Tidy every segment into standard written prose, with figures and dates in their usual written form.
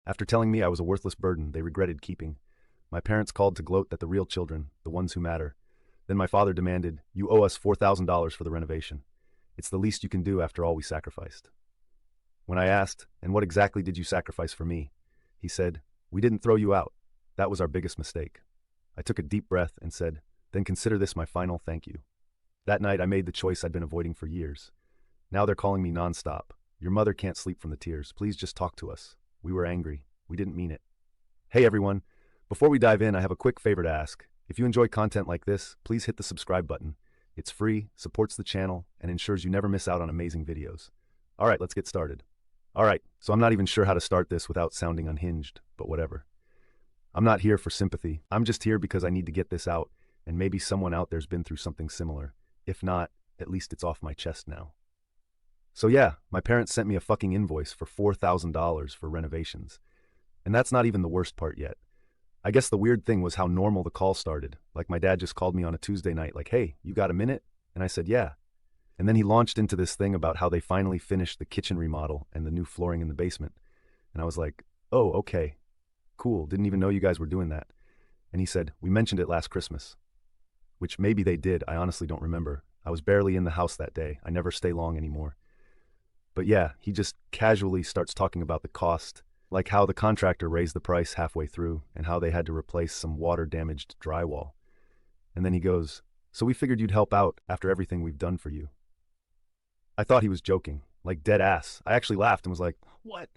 After telling me I was a worthless burden they regretted keeping, my parents called to gloat that the real children, the ones who matter. Then my father demanded, "You owe us $4,000 for the renovation. It's the least you can do after all we sacrificed." When I asked, "And what exactly did you sacrifice for me?" he said, "We didn't throw you out. That was our biggest mistake." I took a deep breath and said, "Then consider this my final thank you." That night I made the choice I'd been avoiding for years. Now they're calling me nonstop. "Your mother can't sleep from the tears. Please just talk to us. We were angry. We didn't mean it." Hey everyone, before we dive in, I have a quick favor to ask. If you enjoy content like this, please hit the subscribe button. It's free, supports the channel, and ensures you never miss out on amazing videos. Alright, let's get started. Alright, so I'm not even sure how to start this without sounding unhinged, but whatever. I'm not here for sympathy. I'm just here because I need to get this out, and maybe someone out there's been through something similar. If not, at least it's off my chest now. So yeah, my parents sent me a fucking invoice for $4,000 for renovations. And that's not even the worst part yet. I guess the weird thing was how normal the call started. Like my dad just called me on a Tuesday night like, "Hey, you got a minute?" And I said, "Yeah." And then he launched into this thing about how they finally finished the kitchen remodel and the new flooring in the basement. And I was like, "Oh, okay. Cool, didn't even know you guys were doing that." And he said, "We mentioned it last Christmas." Which maybe they did, I honestly don't remember. I was barely in the house that day. I never stay long anymore. But yeah, he just casually starts talking about the cost, like how the contractor raised the price halfway through and how they had to replace some water-damaged drywall. And then he goes, "So we figured you'd help out after everything we've done for you." I thought he was joking, like dead ass. I actually laughed and was like, "What?"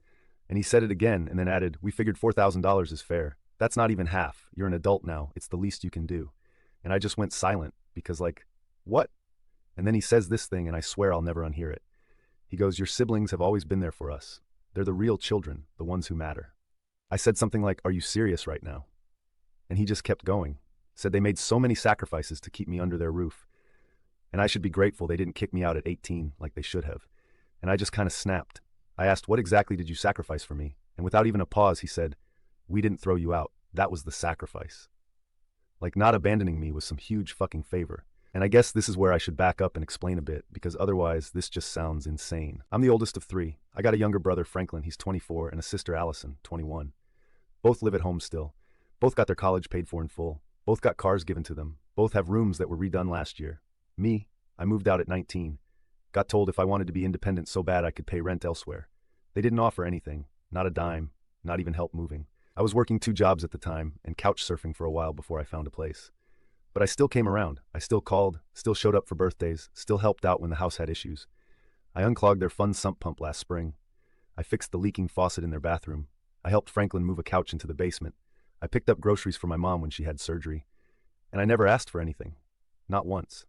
And he said it again and then added, "We figured $4,000 is fair. That's not even half. You're an adult now. It's the least you can do." And I just went silent because like, what? And then he says this thing and I swear I'll never unhear it. He goes, "Your siblings have always been there for us. They're the real children, the ones who matter." I said something like, "Are you serious right now?" And he just kept going. Said they made so many sacrifices to keep me under their roof. And I should be grateful they didn't kick me out at 18 like they should have. And I just kind of snapped. I asked, "What exactly did you sacrifice for me?" And without even a pause, he said, "We didn't throw you out. That was the sacrifice." Like not abandoning me was some huge fucking favor. And I guess this is where I should back up and explain a bit, because otherwise this just sounds insane. I'm the oldest of three. I got a younger brother, Franklin, he's 24, and a sister, Allison, 21. Both live at home still. Both got their college paid for in full. Both got cars given to them. Both have rooms that were redone last year. Me, I moved out at 19. Got told if I wanted to be independent so bad I could pay rent elsewhere. They didn't offer anything, not a dime, not even help moving. I was working 2 jobs at the time and couch surfing for a while before I found a place. But I still came around. I still called, still showed up for birthdays, still helped out when the house had issues. I unclogged their fun sump pump last spring. I fixed the leaking faucet in their bathroom. I helped Franklin move a couch into the basement. I picked up groceries for my mom when she had surgery. And I never asked for anything. Not once.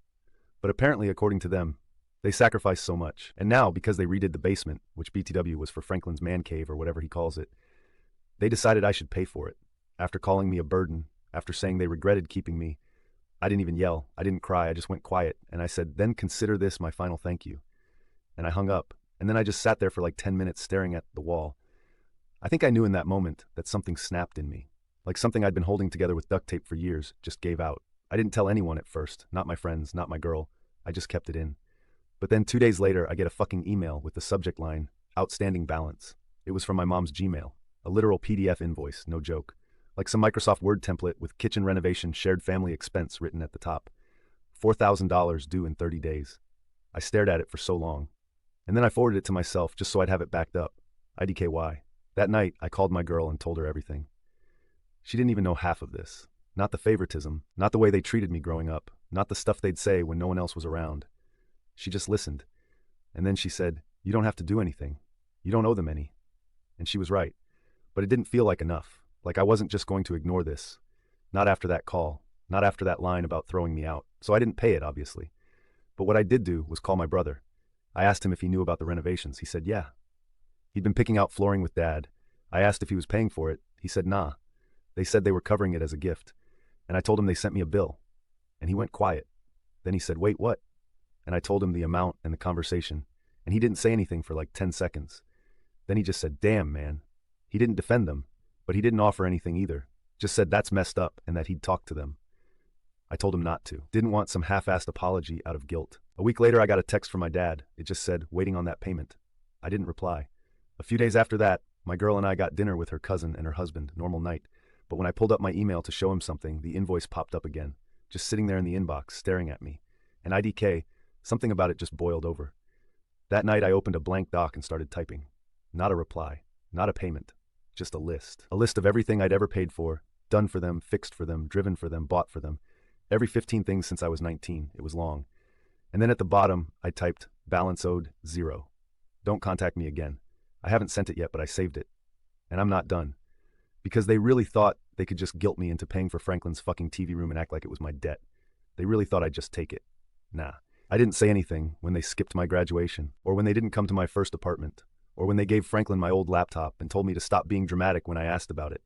But apparently, according to them, they sacrificed so much. And now, because they redid the basement, which BTW was for Franklin's man cave or whatever he calls it, they decided I should pay for it. After calling me a burden, after saying they regretted keeping me, I didn't even yell. I didn't cry. I just went quiet. And I said, "Then consider this my final thank you." And I hung up. And then I just sat there for like 10 minutes staring at the wall. I think I knew in that moment that something snapped in me. Like something I'd been holding together with duct tape for years just gave out. I didn't tell anyone at first. Not my friends, not my girl. I just kept it in. But then 2 days later, I get a fucking email with the subject line, "Outstanding balance." It was from my mom's Gmail. A literal PDF invoice, no joke. Like some Microsoft Word template with kitchen renovation shared family expense written at the top. $4,000 due in 30 days. I stared at it for so long. And then I forwarded it to myself just so I'd have it backed up. IDKY. That night, I called my girl and told her everything. She didn't even know half of this. Not the favoritism, not the way they treated me growing up, not the stuff they'd say when no one else was around. She just listened. And then she said, "You don't have to do anything. You don't owe them any." And she was right. But it didn't feel like enough. Like I wasn't just going to ignore this. Not after that call. Not after that line about throwing me out. So I didn't pay it, obviously. But what I did do was call my brother. I asked him if he knew about the renovations. He said, yeah. He'd been picking out flooring with Dad. I asked if he was paying for it. He said, nah. They said they were covering it as a gift. And I told him they sent me a bill. And he went quiet. Then he said, "Wait, what?" And I told him the amount and the conversation. And he didn't say anything for like 10 seconds. Then he just said, "Damn, man." He didn't defend them. But he didn't offer anything either. Just said that's messed up and that he'd talk to them. I told him not to. Didn't want some half-assed apology out of guilt. A week later, I got a text from my dad. It just said, "Waiting on that payment." I didn't reply. A few days after that, My girl and I got dinner with her cousin and her husband, normal night. But when I pulled up my email to show him something, the invoice popped up again, just sitting there in the inbox, staring at me. And IDK, something about it just boiled over. That night I opened a blank doc and started typing. Not a reply, not a payment, just a list. A list of everything I'd ever paid for, done for them, fixed for them, driven for them, bought for them. Every 15 things since I was 19. It was long. And then at the bottom, I typed, balance owed, 0. Don't contact me again. I haven't sent it yet, but I saved it. And I'm not done. Because they really thought they could just guilt me into paying for Franklin's fucking TV room and act like it was my debt. They really thought I'd just take it. Nah. I didn't say anything when they skipped my graduation, or when they didn't come to my first apartment, or when they gave Franklin my old laptop and told me to stop being dramatic when I asked about it.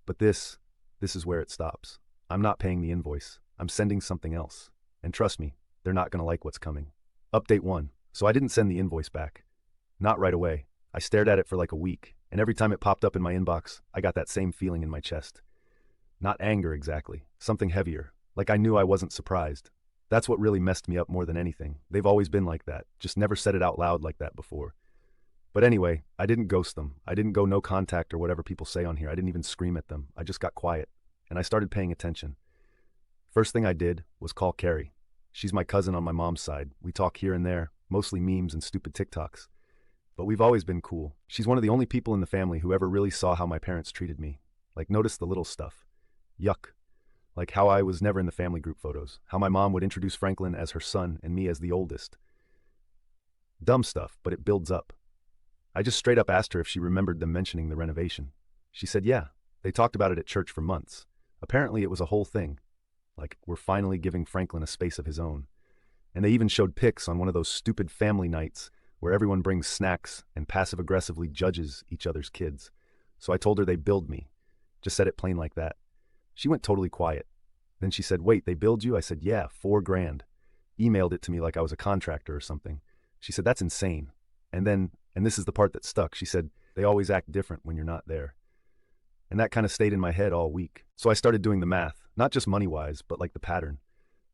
But this is where it stops. I'm not paying the invoice. I'm sending something else. And trust me, they're not going to like what's coming. Update 1. So I didn't send the invoice back. Not right away. I stared at it for like a week, and every time it popped up in my inbox, I got that same feeling in my chest. Not anger exactly, something heavier, like I knew I wasn't surprised. That's what really messed me up more than anything. They've always been like that, just never said it out loud like that before. But anyway, I didn't ghost them. I didn't go no contact or whatever people say on here. I didn't even scream at them. I just got quiet, and I started paying attention. First thing I did was call Carrie. She's my cousin on my mom's side. We talk here and there, mostly memes and stupid TikToks. But we've always been cool. She's one of the only people in the family who ever really saw how my parents treated me. Like, notice the little stuff. Yuck. Like how I was never in the family group photos. How my mom would introduce Franklin as her son and me as the oldest. Dumb stuff, but it builds up. I just straight up asked her if she remembered them mentioning the renovation. She said yeah. They talked about it at church for months. Apparently it was a whole thing. Like, we're finally giving Franklin a space of his own. And they even showed pics on one of those stupid family nights where everyone brings snacks and passive-aggressively judges each other's kids. So I told her they billed me. Just said it plain like that. She went totally quiet. Then she said, wait, they billed you? I said, yeah, $4,000. Emailed it to me like I was a contractor or something. She said, that's insane. And then, and this is the part that stuck, she said, they always act different when you're not there. And that kind of stayed in my head all week. So I started doing the math, not just money-wise, but like the pattern.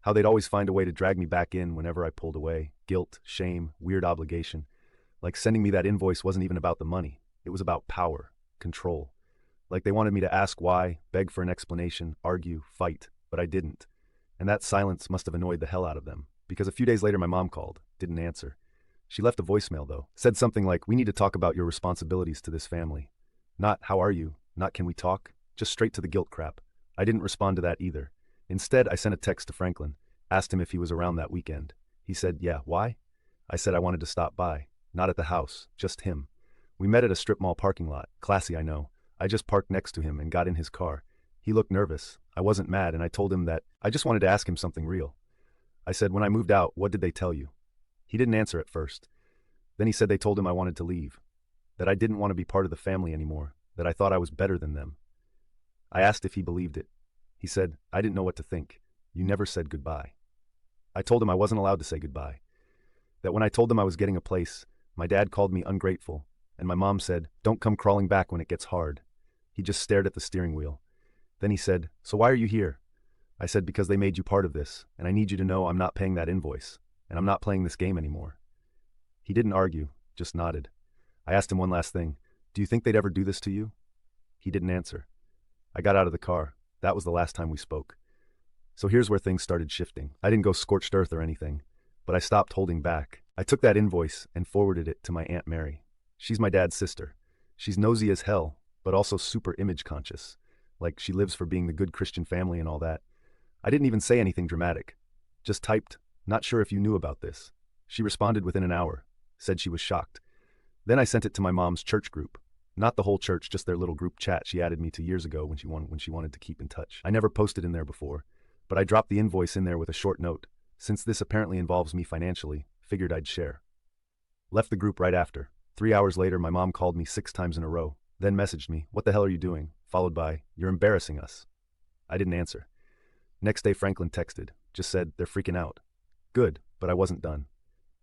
How they'd always find a way to drag me back in whenever I pulled away. Guilt, shame, weird obligation. Like sending me that invoice wasn't even about the money. It was about power, control. Like they wanted me to ask why, beg for an explanation, argue, fight, but I didn't. And that silence must have annoyed the hell out of them, because a few days later my mom called, didn't answer. She left a voicemail though, said something like, we need to talk about your responsibilities to this family. Not, how are you? Not, can we talk? Just straight to the guilt crap. I didn't respond to that either. Instead, I sent a text to Franklin, asked him if he was around that weekend. He said, yeah, why? I said I wanted to stop by, not at the house, just him. We met at a strip mall parking lot, classy I know. I just parked next to him and got in his car. He looked nervous. I wasn't mad, and I told him that I just wanted to ask him something real. I said, when I moved out, what did they tell you? He didn't answer at first. Then he said they told him I wanted to leave, that I didn't want to be part of the family anymore, that I thought I was better than them. I asked if he believed it. He said, I didn't know what to think. You never said goodbye. I told him I wasn't allowed to say goodbye. That when I told them I was getting a place, my dad called me ungrateful, and my mom said, don't come crawling back when it gets hard. He just stared at the steering wheel. Then he said, so why are you here? I said, because they made you part of this, and I need you to know I'm not paying that invoice, and I'm not playing this game anymore. He didn't argue, just nodded. I asked him one last thing. Do you think they'd ever do this to you? He didn't answer. I got out of the car. That was the last time we spoke. So here's where things started shifting. I didn't go scorched earth or anything, but I stopped holding back. I took that invoice and forwarded it to my Aunt Mary. She's my dad's sister. She's nosy as hell, but also super image conscious. Like she lives for being the good Christian family and all that. I didn't even say anything dramatic. Just typed, not sure if you knew about this. She responded within an hour, said she was shocked. Then I sent it to my mom's church group. Not the whole church, just their little group chat she added me to years ago when she wanted to keep in touch. I never posted in there before, but I dropped the invoice in there with a short note. Since this apparently involves me financially, figured I'd share. Left the group right after. 3 hours later, my mom called me 6 times in a row, then messaged me, what the hell are you doing? Followed by, you're embarrassing us. I didn't answer. Next day, Franklin texted, just said, they're freaking out. Good, but I wasn't done.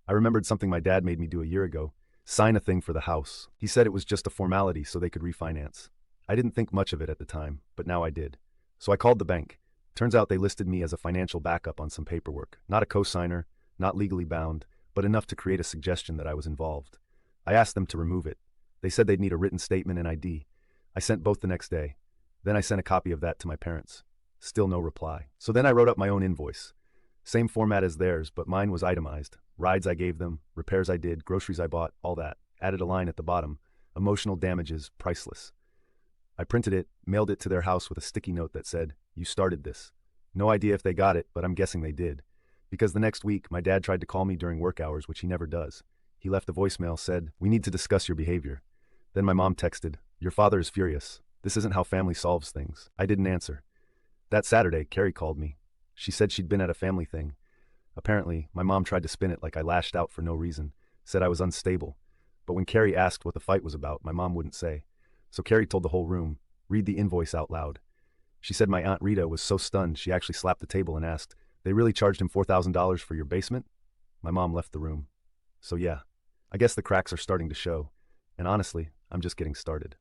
I remembered something my dad made me do a year ago. Sign a thing for the house. He said it was just a formality so they could refinance. I didn't think much of it at the time, but now I did. So I called the bank. Turns out they listed me as a financial backup on some paperwork. Not a co-signer, not legally bound, but enough to create a suggestion that I was involved. I asked them to remove it. They said they'd need a written statement and ID. I sent both the next day. Then I sent a copy of that to my parents. Still no reply. So then I wrote up my own invoice. Same format as theirs, but mine was itemized. Rides I gave them, repairs I did, groceries I bought, all that. Added a line at the bottom. Emotional damages, priceless. I printed it, mailed it to their house with a sticky note that said, "You started this." No idea if they got it, but I'm guessing they did. Because the next week, my dad tried to call me during work hours, which he never does. He left a voicemail, said, "We need to discuss your behavior." Then my mom texted, "Your father is furious. This isn't how family solves things." I didn't answer. That Saturday, Carrie called me. She said she'd been at a family thing. Apparently, my mom tried to spin it like I lashed out for no reason, said I was unstable. But when Carrie asked what the fight was about, my mom wouldn't say. So Carrie told the whole room, "Read the invoice out loud." She said my Aunt Rita was so stunned she actually slapped the table and asked, "They really charged him $4,000 for your basement?" My mom left the room. So yeah, I guess the cracks are starting to show. And honestly, I'm just getting started.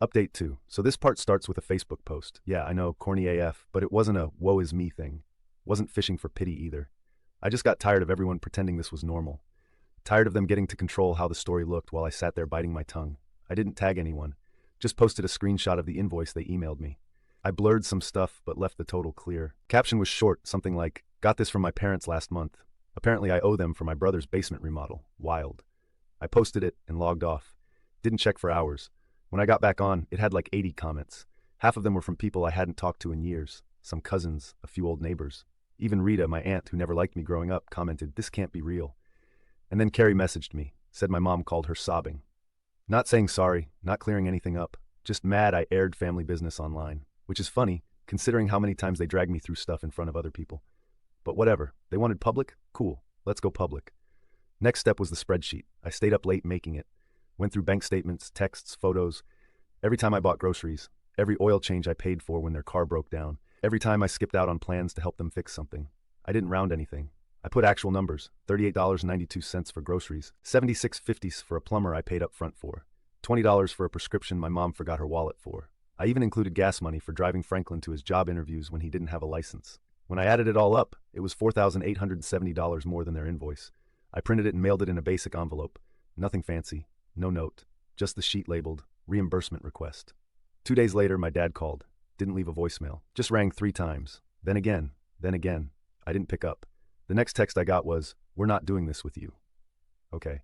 Update 2. So this part starts with a Facebook post. Yeah, I know, corny AF, but it wasn't a woe is me thing. Wasn't fishing for pity either. I just got tired of everyone pretending this was normal. Tired of them getting to control how the story looked while I sat there biting my tongue. I didn't tag anyone. Just posted a screenshot of the invoice they emailed me. I blurred some stuff, but left the total clear. Caption was short, something like, "Got this from my parents last month. Apparently I owe them for my brother's basement remodel. Wild." I posted it and logged off. Didn't check for hours. When I got back on, it had like 80 comments. Half of them were from people I hadn't talked to in years. Some cousins, a few old neighbors. Even Rita, my aunt, who never liked me growing up, commented, "This can't be real." And then Carrie messaged me, said my mom called her sobbing. Not saying sorry, not clearing anything up, just mad I aired family business online. Which is funny, considering how many times they dragged me through stuff in front of other people. But whatever, they wanted public? Cool, let's go public. Next step was the spreadsheet. I stayed up late making it. Went through bank statements, texts, photos. Every time I bought groceries, every oil change I paid for when their car broke down, every time I skipped out on plans to help them fix something. I didn't round anything. I put actual numbers, $38.92 for groceries, $76.50 for a plumber I paid up front for, $20 for a prescription my mom forgot her wallet for. I even included gas money for driving Franklin to his job interviews when he didn't have a license. When I added it all up, it was $4,870 more than their invoice. I printed it and mailed it in a basic envelope. Nothing fancy, no note, just the sheet labeled, "Reimbursement Request." 2 days later, my dad called. Didn't leave a voicemail. Just rang 3 times. Then again, then again. I didn't pick up. The next text I got was, "We're not doing this with you." Okay.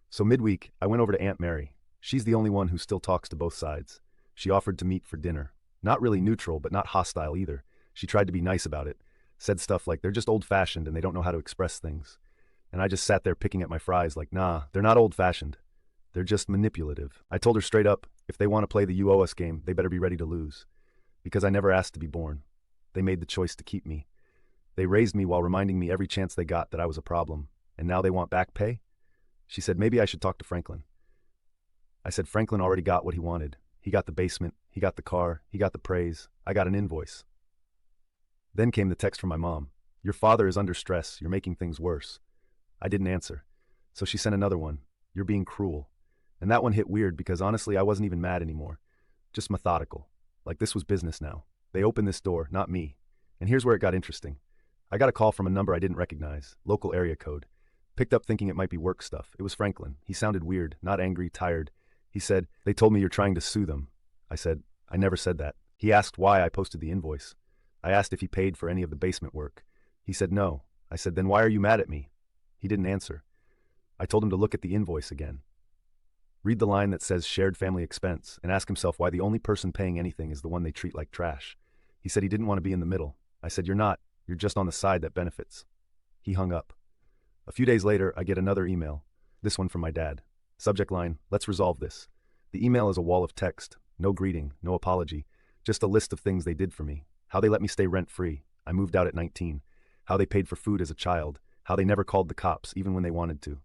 So midweek, I went over to Aunt Mary. She's the only one who still talks to both sides. She offered to meet for dinner. Not really neutral, but not hostile either. She tried to be nice about it. Said stuff like, "They're just old-fashioned and they don't know how to express things." And I just sat there picking at my fries like, nah, they're not old-fashioned. They're just manipulative. I told her straight up, if they want to play the "you owe us" game, they better be ready to lose. Because I never asked to be born. They made the choice to keep me. They raised me while reminding me every chance they got that I was a problem. And now they want back pay? She said maybe I should talk to Franklin. I said Franklin already got what he wanted. He got the basement, he got the car, he got the praise, I got an invoice. Then came the text from my mom. "Your father is under stress, you're making things worse." I didn't answer. So she sent another one. "You're being cruel." And that one hit weird because honestly I wasn't even mad anymore. Just methodical. Like this was business now. They opened this door, not me. And here's where it got interesting. I got a call from a number I didn't recognize, local area code. Picked up thinking it might be work stuff. It was Franklin. He sounded weird, not angry, tired. He said, "They told me you're trying to sue them." I said, "I never said that." He asked why I posted the invoice. I asked if he paid for any of the basement work. He said no. I said, "Then why are you mad at me?" He didn't answer. I told him to look at the invoice again. Read the line that says shared family expense and ask himself why the only person paying anything is the one they treat like trash. He said he didn't want to be in the middle. I said, "You're not. You're just on the side that benefits." He hung up. A few days later, I get another email. This one from my dad. Subject line, "Let's resolve this." The email is a wall of text. No greeting, no apology. Just a list of things they did for me. How they let me stay rent-free. I moved out at 19. How they paid for food as a child. How they never called the cops, even when they wanted to.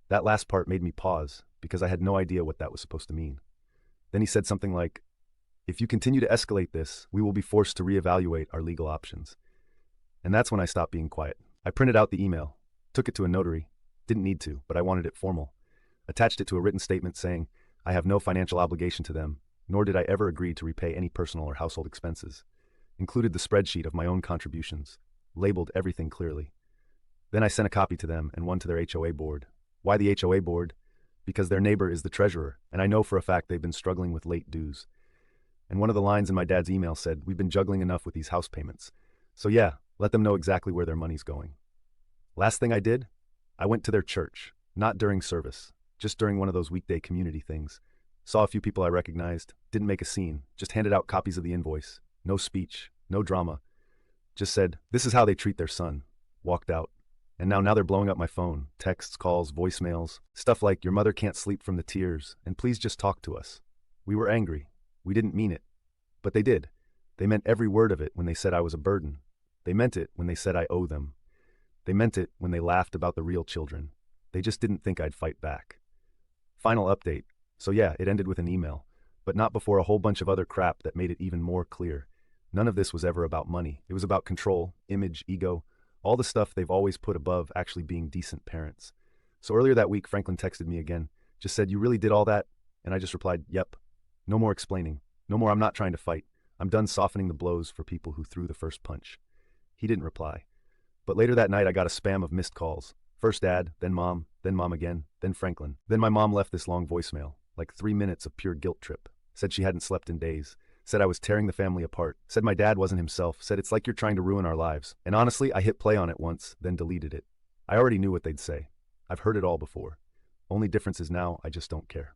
That last part made me pause, because I had no idea what that was supposed to mean. Then he said something like, "If you continue to escalate this, we will be forced to reevaluate our legal options." And that's when I stopped being quiet. I printed out the email, took it to a notary. Didn't need to, but I wanted it formal. Attached it to a written statement saying, I have no financial obligation to them, nor did I ever agree to repay any personal or household expenses. Included the spreadsheet of my own contributions. Labeled everything clearly. Then I sent a copy to them and one to their HOA board. Why the HOA board? because their neighbor is the treasurer, and I know for a fact they've been struggling with late dues. And one of the lines in my dad's email said, "We've been juggling enough with these house payments. So yeah, let them know exactly where their money's going." Last thing I did, I went to their church, not during service, just during one of those weekday community things. Saw a few people I recognized, didn't make a scene, just handed out copies of the invoice. No speech, no drama. Just said, "This is how they treat their son." Walked out. And now they're blowing up my phone. Texts, calls, voicemails. Stuff like, "Your mother can't sleep from the tears, and please just talk to us." We were angry. We didn't mean it. But they did. They meant every word of it when they said I was a burden. They meant it when they said I owe them. They meant it when they laughed about the real children. They just didn't think I'd fight back. Final update. So yeah, it ended with an email, but not before a whole bunch of other crap that made it even more clear. None of this was ever about money. It was about control, image, ego, all the stuff they've always put above actually being decent parents. So earlier that week, Franklin texted me again, just said, "You really did all that?" And I just replied, "Yep." No more explaining. No more, "I'm not trying to fight. I'm done softening the blows for people who threw the first punch." He didn't reply. But later that night, I got a spam of missed calls. First Dad, then Mom again, then Franklin. Then my mom left this long voicemail, like 3 minutes of pure guilt trip. Said she hadn't slept in days. Said I was tearing the family apart. Said my dad wasn't himself. Said it's like you're trying to ruin our lives. And honestly, I hit play on it once, then deleted it. I already knew what they'd say. I've heard it all before. Only difference is now I just don't care.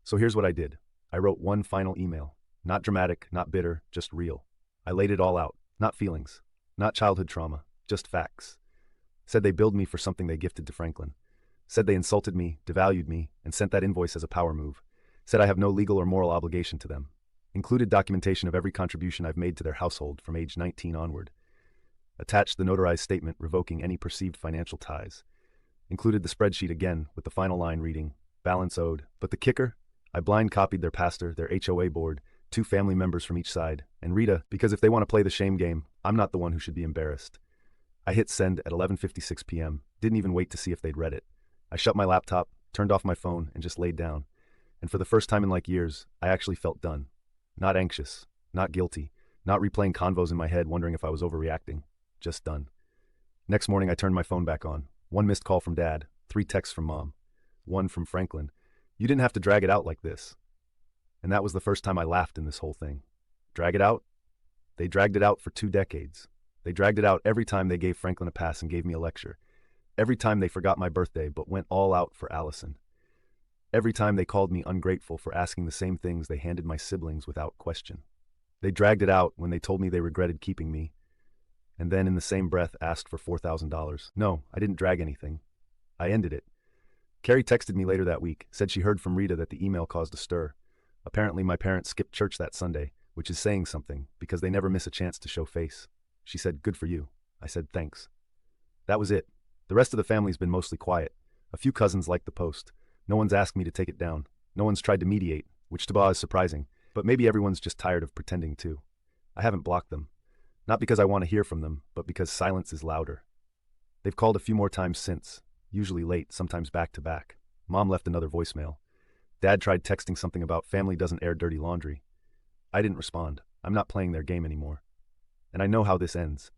So here's what I did. I wrote one final email. Not dramatic, not bitter, just real. I laid it all out. Not feelings. Not childhood trauma. Just facts. Said they billed me for something they gifted to Franklin. Said they insulted me, devalued me, and sent that invoice as a power move. Said I have no legal or moral obligation to them. Included documentation of every contribution I've made to their household from age 19 onward. Attached the notarized statement revoking any perceived financial ties. Included the spreadsheet again with the final line reading, "Balance owed." But the kicker? I blind copied their pastor, their HOA board, 2 family members from each side, and Rita, because if they want to play the shame game, I'm not the one who should be embarrassed. I hit send at 11:56 p.m., didn't even wait to see if they'd read it. I shut my laptop, turned off my phone, and just laid down. And for the first time in like years, I actually felt done. Not anxious, not guilty, not replaying convos in my head wondering if I was overreacting. Just done. Next morning, I turned my phone back on. 1 missed call from Dad, 3 texts from Mom, 1 from Franklin. "You didn't have to drag it out like this." And that was the first time I laughed in this whole thing. Drag it out? They dragged it out for 2 decades. They dragged it out every time they gave Franklin a pass and gave me a lecture. Every time they forgot my birthday but went all out for Allison. Every time they called me ungrateful for asking the same things they handed my siblings without question. They dragged it out when they told me they regretted keeping me, and then in the same breath asked for $4,000. No, I didn't drag anything. I ended it. Carrie texted me later that week, said she heard from Rita that the email caused a stir. Apparently my parents skipped church that Sunday, which is saying something, because they never miss a chance to show face. She said, "Good for you." I said, "Thanks." That was it. The rest of the family's been mostly quiet. A few cousins liked the post. No one's asked me to take it down. No one's tried to mediate, which to Ba is surprising, but maybe everyone's just tired of pretending too. I haven't blocked them. Not because I want to hear from them, but because silence is louder. They've called a few more times since, usually late, sometimes back to back. Mom left another voicemail. Dad tried texting something about family doesn't air dirty laundry. I didn't respond. I'm not playing their game anymore. And I know how this ends.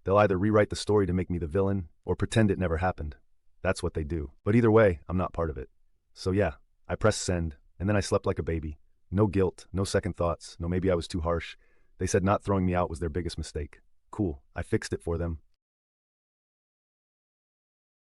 They'll either rewrite the story to make me the villain or pretend it never happened. That's what they do. But either way, I'm not part of it. So yeah, I pressed send, and then I slept like a baby. No guilt, no second thoughts, no maybe I was too harsh. They said not throwing me out was their biggest mistake. Cool, I fixed it for them.